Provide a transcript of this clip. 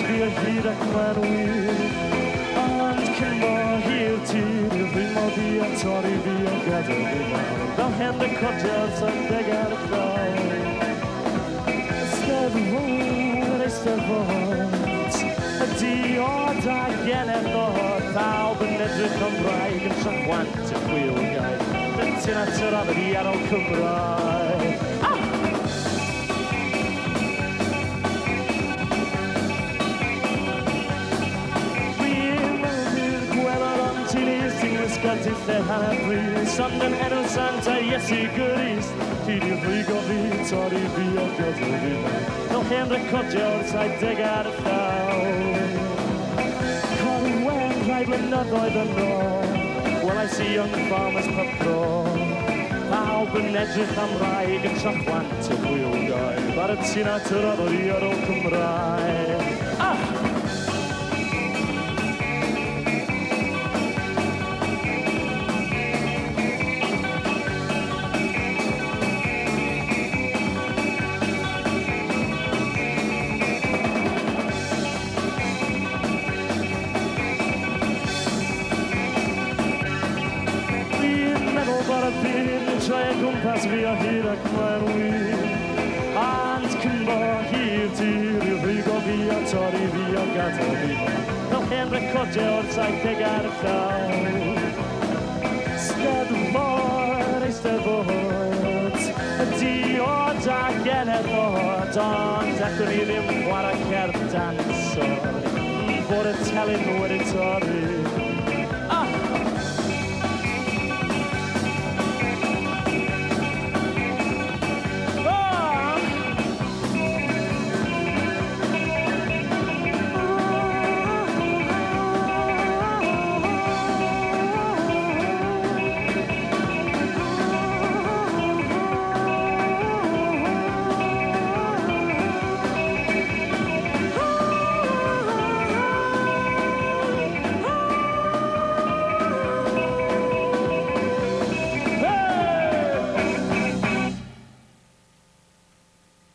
fi o hyd ac ma'n wir. Ond cyn bo hir tir, fi mod i a torri fi o gadael fi lawr. Fel hen y codiad sa'n deg ar y llaw. Eisteddfod, y diod a genedlod, pawb yn edrych am wraig yn trachwant y chwilgau. Dyntu'n at yr afod i ar ôl Cymraeg. Ysgadi lle hanner brys, ond yn enw Santa Iesu Grist. Ti di rwygo fi, torri fi o gadael fi lawr. Fel hen recordio o'r 70 ar y llaw. Corwen rhai blynyddoedd yn ôl, welais i young farmers pub bro. Pawb yn edrych am wraig yn trachwant y chwilgau. Bar y tîn at yr afod i ar ôl Cymraeg. Troi gwmpas fi o hyd ac mae'n wir. Ond cyn bo hir tir, i'w rwygo fi o torri fi o gadael fi lawr. Fel hen recordio o'r 70 ar y llaw. Eisteddfod, y diod a genedlod, ond acwn i ddim chwarae cerdd dansor. Bod y Telyn Wedi Torri.